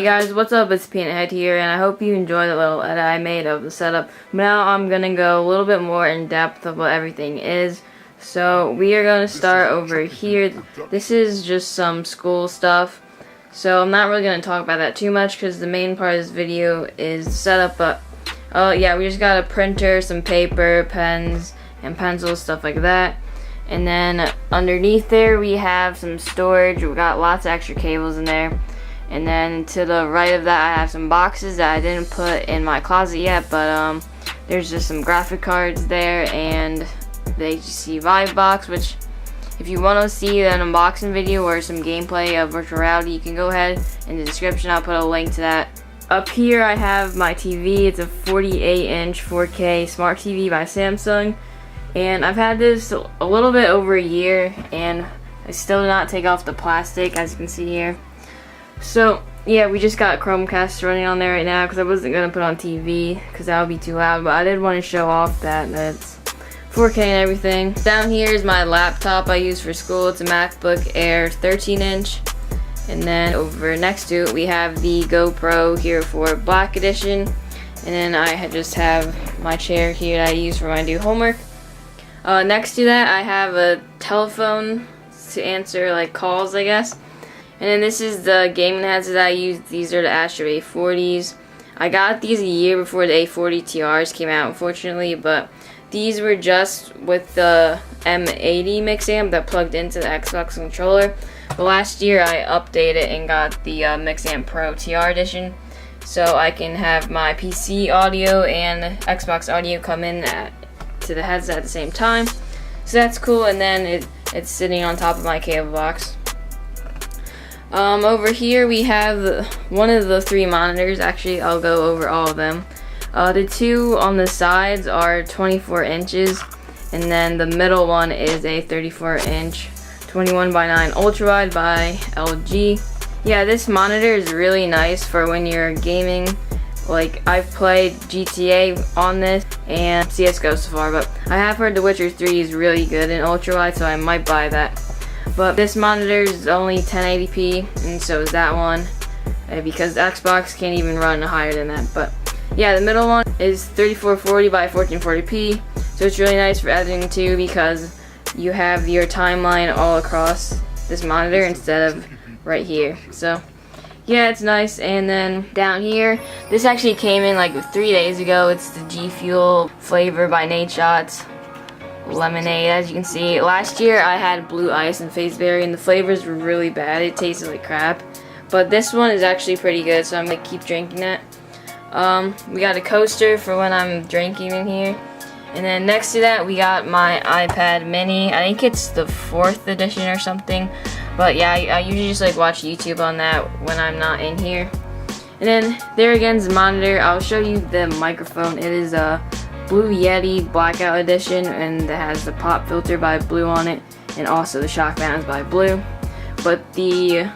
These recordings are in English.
guys, what's up? It's Peanuthead here, and I hope you enjoyed the little edit I made of the setup. Now I'm gonna go a little bit more in depth of what everything is. So we are gonna start over here. This is just some school stuff. So I'm not really gonna talk about that too much because the main part of this video is the setup. But yeah, we just got a printer, some paper, pens, and pencils, stuff like that. And then underneath there we have some storage. We got lots of extra cables in there. And then to the right of that I have some boxes that I didn't put in my closet yet, but there's just some graphic cards there and the HTC Vive box, which if you want to see an unboxing video or some gameplay of virtual reality, you can go ahead in the description. I'll put a link to that. Up here I have my TV. It's a 48-inch 4K smart TV by Samsung, and I've had this a little bit over a year and I still did not take off the plastic, as you can see here. So yeah, we just got Chromecast running on there right now because I wasn't going to put on TV because that would be too loud, but I did want to show off that it's 4K and everything. Down here is my laptop I use for school. It's a MacBook Air 13-inch. And then over next to it we have the GoPro here for Black Edition. And then I just have my chair here that I use for when I do homework. Next to that I have a telephone to answer like calls, I guess. And then this is the gaming headsets that I use. These are the Astro A40s. I got these a year before the A40 TRs came out, unfortunately, but these were just with the M80 mix amp that plugged into the Xbox controller. But last year I updated and got the Mix Amp Pro TR edition, so I can have my PC audio and Xbox audio come in to the headset at the same time. So that's cool, and then it's sitting on top of my cable box. Over here we have one of the three monitors. Actually, I'll go over all of them. The two on the sides are 24 inches, and then the middle one is a 34-inch 21:9 ultrawide by LG. Yeah, this monitor is really nice for when you're gaming. Like, I've played GTA on this and CSGO so far, but I have heard The Witcher 3 is really good in ultrawide, so I might buy that. But this monitor is only 1080p, and so is that one, because the Xbox can't even run higher than that. But yeah, the middle one is 3440 by 1440p, so it's really nice for editing too, because you have your timeline all across this monitor instead of right here. So yeah, it's nice. And then down here, this actually came in like 3 days ago. It's the G Fuel flavor by Nate Shots lemonade. As you can see, last year I had blue ice and face berry, and the flavors were really bad. It tasted like crap, but this one is actually pretty good, so I'm gonna keep drinking it. We got a coaster for when I'm drinking in here, and then next to that we got my iPad mini. I think it's the 4th edition or something, but yeah, I usually just like watch YouTube on that when I'm not in here. And then there again is the monitor. I'll show you the microphone. It is a Blue Yeti Blackout Edition, and it has the pop filter by Blue on it, and also the shock mounts by Blue. But the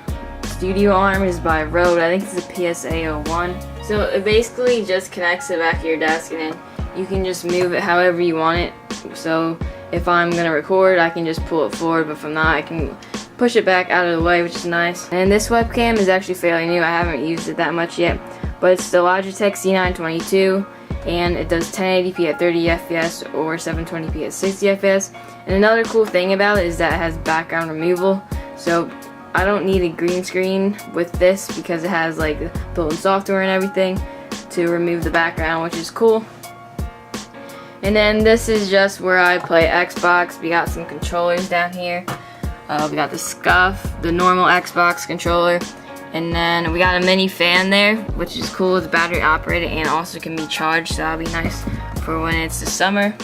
studio arm is by Rode. I think it's a PSA-01. So it basically just connects to the back of your desk, and then you can just move it however you want it. So if I'm gonna record, I can just pull it forward, but if I'm not, I can push it back out of the way, which is nice. And this webcam is actually fairly new. I haven't used it that much yet, but it's the Logitech C922. And it does 1080p at 30 FPS or 720p at 60 FPS. And another cool thing about it is that it has background removal, so I don't need a green screen with this because it has like built-in software and everything to remove the background, which is cool. And then this is just where I play Xbox. We got some controllers down here. We got the Scuff, the normal Xbox controller. And then we got a mini fan there, which is cool. It's battery operated and also can be charged, so that'll be nice for when it's the summer.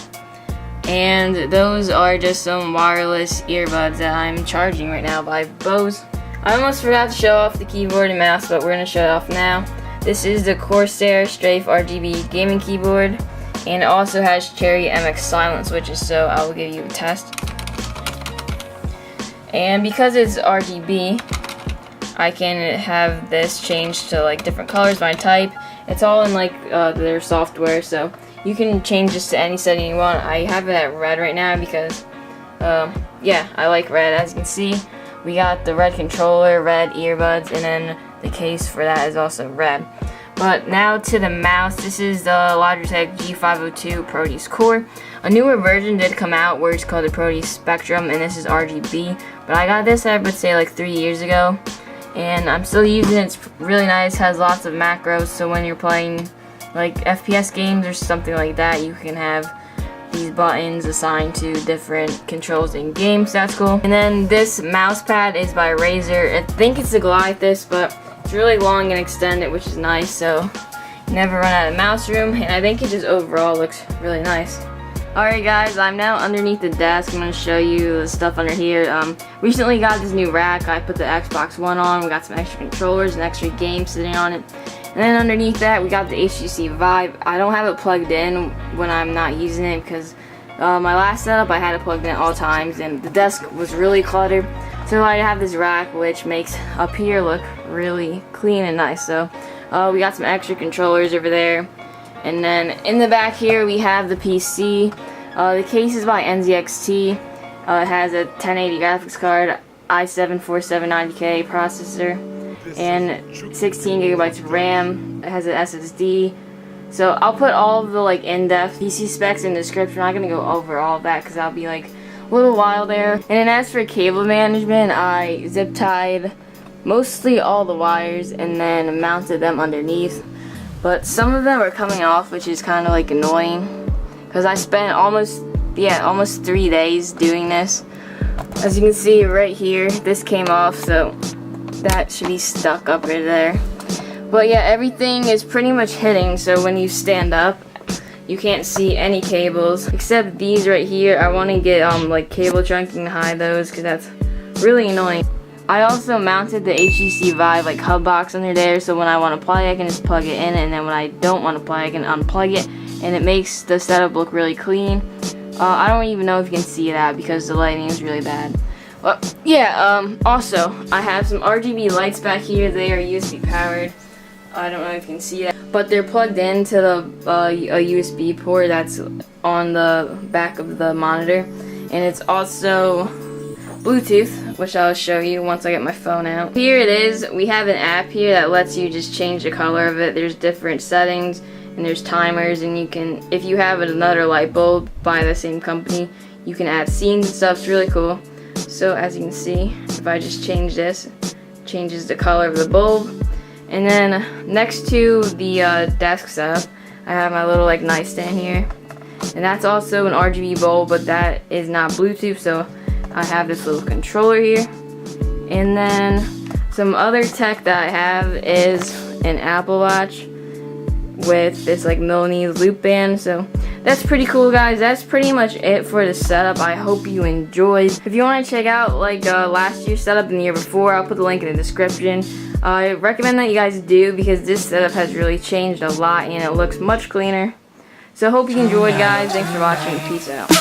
And those are just some wireless earbuds that I'm charging right now by Bose. I almost forgot to show off the keyboard and mouse, but we're going to show it off now. This is the Corsair Strafe RGB gaming keyboard, and it also has Cherry MX silent switches, so I will give you a test. And because it's RGB, I can have this changed to like different colors by type. It's all in like their software, so you can change this to any setting you want. I have it at red right now because yeah, I like red. As you can see, we got the red controller, red earbuds, and then the case for that is also red. But now to the mouse. This is the Logitech G502 Proteus Core. A newer version did come out where it's called the Proteus Spectrum, and this is RGB. But I got this, I would say, like 3 years ago, and I'm still using it. It's really nice. Has lots of macros, so when you're playing like FPS games or something like that, you can have these buttons assigned to different controls in games. That's cool. And then this mouse pad is by Razer. I think it's a Goliathus, but it's really long and extended, which is nice, so you never run out of mouse room, and I think it just overall looks really nice. Alright guys, I'm now underneath the desk. I'm going to show you the stuff under here. Recently got this new rack. I put the Xbox One on. We got some extra controllers and extra games sitting on it. And then underneath that, we got the HTC Vive. I don't have it plugged in when I'm not using it because my last setup I had it plugged in at all times, and the desk was really cluttered. So I have this rack which makes up here look really clean and nice. So we got some extra controllers over there. And then in the back here we have the PC. The case is by NZXT. It has a 1080 graphics card, i7-4790K processor, and 16 gigabytes of RAM. It has an SSD. So I'll put all of the like in-depth PC specs in the description. I'm not gonna go over all of that because I'll be like a little while there. And then as for cable management, I zip tied mostly all the wires and then mounted them underneath. But some of them are coming off, which is kind of like annoying because I spent almost 3 days doing this. As you can see right here, this came off, so that should be stuck up right there. But yeah, everything is pretty much hitting, so when you stand up, you can't see any cables except these right here. I want to get like cable trunking to hide those because that's really annoying. I also mounted the HTC Vive like hub box under there, so when I want to play I can just plug it in, and then when I don't want to play I can unplug it, and it makes the setup look really clean. I don't even know if you can see that because the lighting is really bad. Well, yeah, also I have some RGB lights back here. They are USB powered. I don't know if you can see that, but they're plugged into a USB port that's on the back of the monitor, and it's also Bluetooth, which I'll show you once I get my phone out. Here it is. We have an app here that lets you just change the color of it. There's different settings and there's timers, and you can, if you have another light bulb by the same company, you can add scenes and stuff. It's really cool. So as you can see, if I just change this, it changes the color of the bulb. And then next to the desk setup, I have my little like nightstand here, and that's also an RGB bulb, but that is not Bluetooth, so I have this little controller here. And then some other tech that I have is an Apple Watch with this like Milanese loop band. So that's pretty cool, guys. That's pretty much it for the setup. I hope you enjoyed. If you want to check out like last year's setup and the year before, I'll put the link in the description. I recommend that you guys do because this setup has really changed a lot and it looks much cleaner. So hope you enjoyed, guys. Thanks for watching. Peace out.